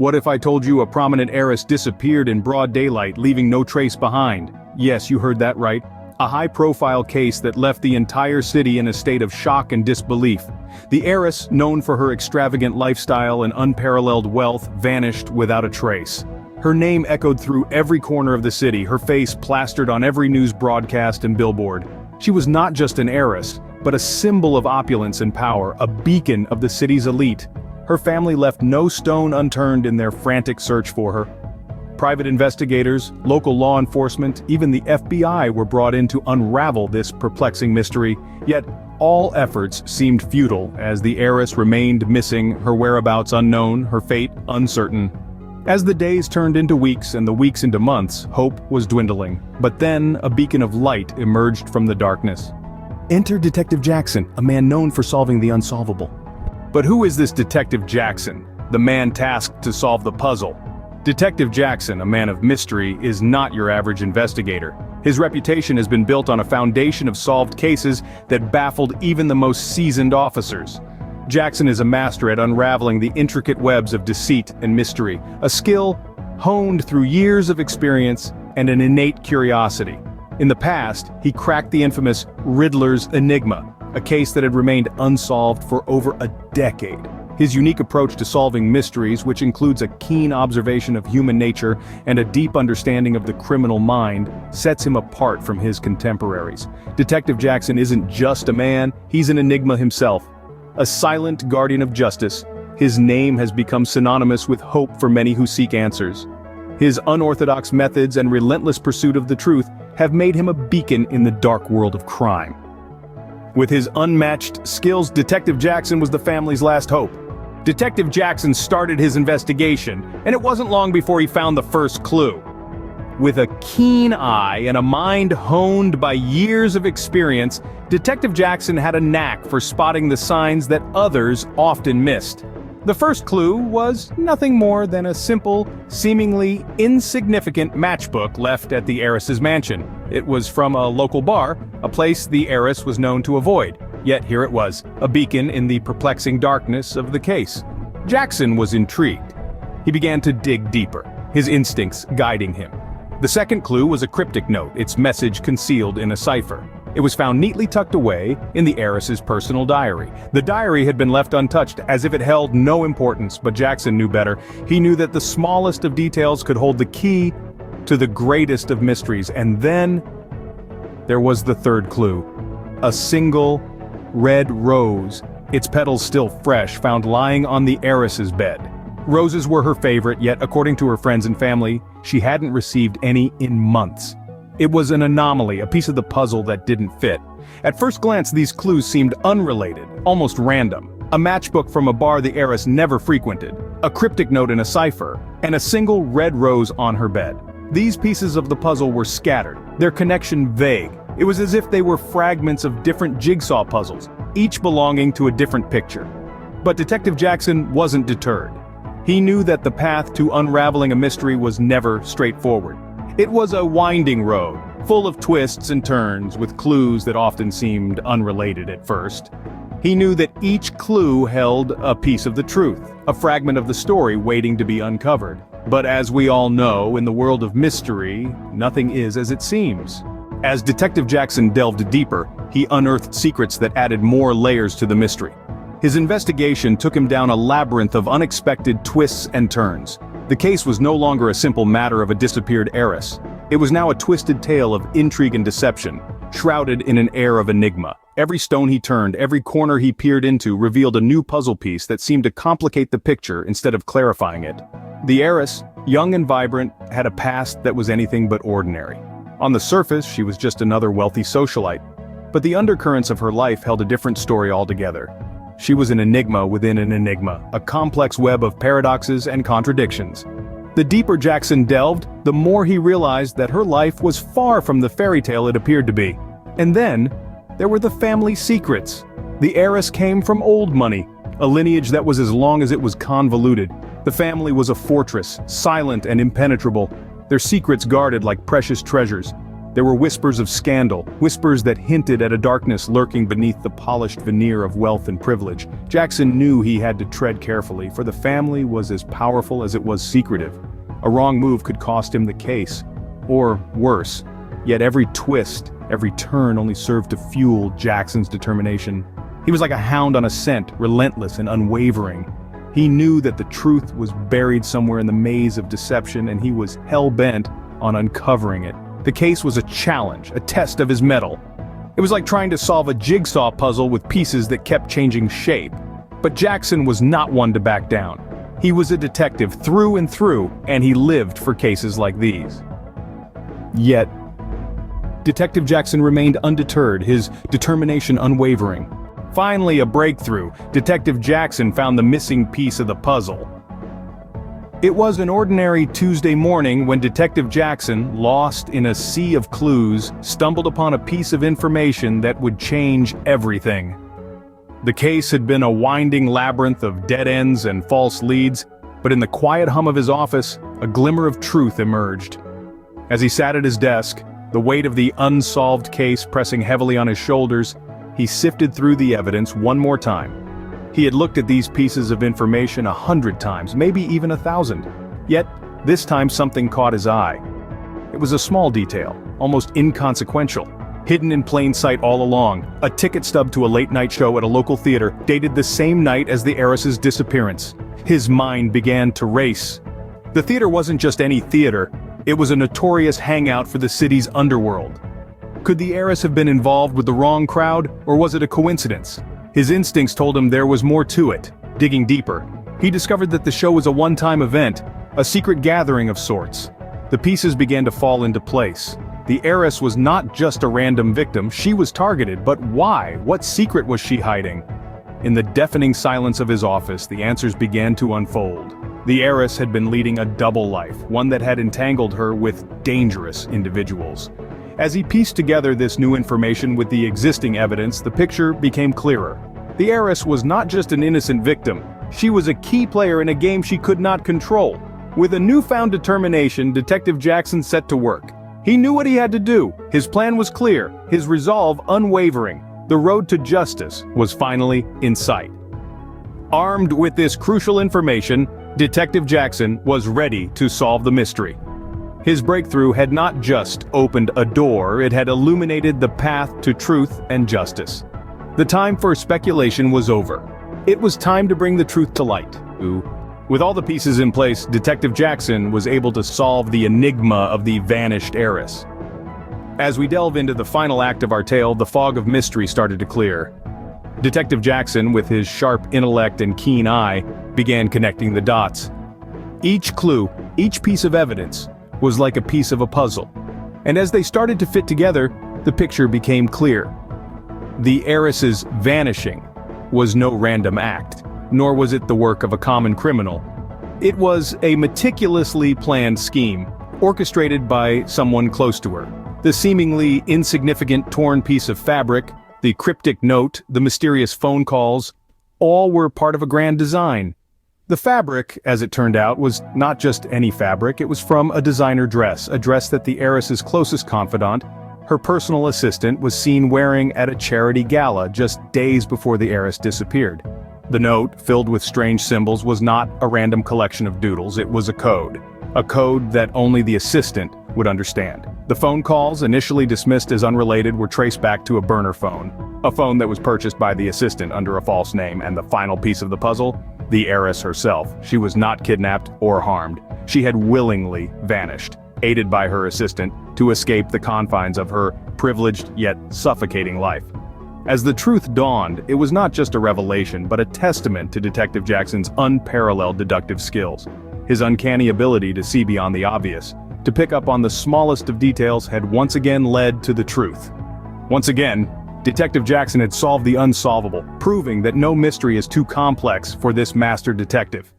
What if I told you a prominent heiress disappeared in broad daylight, leaving no trace behind? Yes, you heard that right. A high-profile case that left the entire city in a state of shock and disbelief. The heiress, known for her extravagant lifestyle and unparalleled wealth, vanished without a trace. Her name echoed through every corner of the city, her face plastered on every news broadcast and billboard. She was not just an heiress, but a symbol of opulence and power, a beacon of the city's elite. Her family left no stone unturned in their frantic search for her. Private investigators, local law enforcement, even the FBI were brought in to unravel this perplexing mystery, yet all efforts seemed futile as the heiress remained missing, her whereabouts unknown, her fate uncertain. As the days turned into weeks and the weeks into months, hope was dwindling. But then a beacon of light emerged from the darkness. Enter Detective Jackson, a man known for solving the unsolvable. But who is this Detective Jackson, the man tasked to solve the puzzle? Detective Jackson, a man of mystery, is not your average investigator. His reputation has been built on a foundation of solved cases that baffled even the most seasoned officers. Jackson is a master at unraveling the intricate webs of deceit and mystery, a skill honed through years of experience and an innate curiosity. In the past, he cracked the infamous Riddler's Enigma, a case that had remained unsolved for over a decade. His unique approach to solving mysteries, which includes a keen observation of human nature and a deep understanding of the criminal mind, sets him apart from his contemporaries. Detective Jackson isn't just a man, he's an enigma himself. A silent guardian of justice, his name has become synonymous with hope for many who seek answers. His unorthodox methods and relentless pursuit of the truth have made him a beacon in the dark world of crime. With his unmatched skills, Detective Jackson was the family's last hope. Detective Jackson started his investigation, and it wasn't long before he found the first clue. With a keen eye and a mind honed by years of experience, Detective Jackson had a knack for spotting the signs that others often missed. The first clue was nothing more than a simple, seemingly insignificant matchbook left at the heiress's mansion. It was from a local bar, a place the heiress was known to avoid. Yet here it was, a beacon in the perplexing darkness of the case. Jackson was intrigued. He began to dig deeper, his instincts guiding him. The second clue was a cryptic note, its message concealed in a cipher. It was found neatly tucked away in the heiress's personal diary. The diary had been left untouched, as if it held no importance, but Jackson knew better. He knew that the smallest of details could hold the key to the greatest of mysteries. And then there was the third clue. A single red rose, its petals still fresh, found lying on the heiress's bed. Roses were her favorite, yet according to her friends and family, she hadn't received any in months. It was an anomaly, a piece of the puzzle that didn't fit. At first glance, these clues seemed unrelated, almost random. A matchbook from a bar the heiress never frequented, a cryptic note in a cipher, and a single red rose on her bed. These pieces of the puzzle were scattered, their connection vague. It was as if they were fragments of different jigsaw puzzles, each belonging to a different picture. But Detective Jackson wasn't deterred. He knew that the path to unraveling a mystery was never straightforward. It was a winding road, full of twists and turns, with clues that often seemed unrelated at first. He knew that each clue held a piece of the truth, a fragment of the story waiting to be uncovered. But as we all know, in the world of mystery, nothing is as it seems. As Detective Jackson delved deeper, he unearthed secrets that added more layers to the mystery. His investigation took him down a labyrinth of unexpected twists and turns. The case was no longer a simple matter of a disappeared heiress. It was now a twisted tale of intrigue and deception, shrouded in an air of enigma. Every stone he turned, every corner he peered into revealed a new puzzle piece that seemed to complicate the picture instead of clarifying it. The heiress, young and vibrant, had a past that was anything but ordinary. On the surface, she was just another wealthy socialite. But the undercurrents of her life held a different story altogether. She was an enigma within an enigma, a complex web of paradoxes and contradictions. The deeper Jackson delved, the more he realized that her life was far from the fairy tale it appeared to be. And then, there were the family secrets. The heiress came from old money, a lineage that was as long as it was convoluted. The family was a fortress, silent and impenetrable, their secrets guarded like precious treasures. There were whispers of scandal, whispers that hinted at a darkness lurking beneath the polished veneer of wealth and privilege. Jackson knew he had to tread carefully, for the family was as powerful as it was secretive. A wrong move could cost him the case, or worse. Yet every twist, every turn only served to fuel Jackson's determination. He was like a hound on a scent, relentless and unwavering. He knew that the truth was buried somewhere in the maze of deception, and he was hell-bent on uncovering it. The case was a challenge, a test of his mettle. It was like trying to solve a jigsaw puzzle with pieces that kept changing shape. But Jackson was not one to back down. He was a detective through and through, and he lived for cases like these. Yet, Detective Jackson remained undeterred, his determination unwavering. Finally, a breakthrough. Detective Jackson found the missing piece of the puzzle. It was an ordinary Tuesday morning when Detective Jackson, lost in a sea of clues, stumbled upon a piece of information that would change everything. The case had been a winding labyrinth of dead ends and false leads, but in the quiet hum of his office, a glimmer of truth emerged. As he sat at his desk, the weight of the unsolved case pressing heavily on his shoulders, he sifted through the evidence one more time. He had looked at these pieces of information 100 times, maybe even 1,000. Yet, this time something caught his eye. It was a small detail, almost inconsequential, hidden in plain sight all along, a ticket stub to a late-night show at a local theater, dated the same night as the heiress's disappearance. His mind began to race. The theater wasn't just any theater, it was a notorious hangout for the city's underworld. Could the heiress have been involved with the wrong crowd, or was it a coincidence? His instincts told him there was more to it. Digging deeper, he discovered that the show was a one-time event, a secret gathering of sorts. The pieces began to fall into place. The heiress was not just a random victim, she was targeted, but why? What secret was she hiding? In the deafening silence of his office, the answers began to unfold. The heiress had been leading a double life, one that had entangled her with dangerous individuals. As he pieced together this new information with the existing evidence, the picture became clearer. The heiress was not just an innocent victim, she was a key player in a game she could not control. With a newfound determination, Detective Jackson set to work. He knew what he had to do, his plan was clear, his resolve unwavering. The road to justice was finally in sight. Armed with this crucial information, Detective Jackson was ready to solve the mystery. His breakthrough had not just opened a door, it had illuminated the path to truth and justice. The time for speculation was over. It was time to bring the truth to light. With all the pieces in place, Detective Jackson was able to solve the enigma of the vanished heiress. As we delve into the final act of our tale, the fog of mystery started to clear. Detective Jackson, with his sharp intellect and keen eye, began connecting the dots. Each clue, each piece of evidence, was like a piece of a puzzle. And as they started to fit together, the picture became clear. The heiress's vanishing was no random act, nor was it the work of a common criminal. It was a meticulously planned scheme, orchestrated by someone close to her. The seemingly insignificant torn piece of fabric, the cryptic note, the mysterious phone calls, all were part of a grand design. The fabric, as it turned out, was not just any fabric, it was from a designer dress, a dress that the heiress's closest confidant, her personal assistant, was seen wearing at a charity gala just days before the heiress disappeared. The note, filled with strange symbols, was not a random collection of doodles, it was a code that only the assistant would understand. The phone calls, initially dismissed as unrelated, were traced back to a burner phone, a phone that was purchased by the assistant under a false name, and the final piece of the puzzle? The heiress herself. She was not kidnapped or harmed. She had willingly vanished, aided by her assistant, to escape the confines of her privileged yet suffocating life. As the truth dawned, it was not just a revelation, but a testament to Detective Jackson's unparalleled deductive skills. His uncanny ability to see beyond the obvious, to pick up on the smallest of details, had once again led to the truth. Once again, Detective Jackson had solved the unsolvable, proving that no mystery is too complex for this master detective.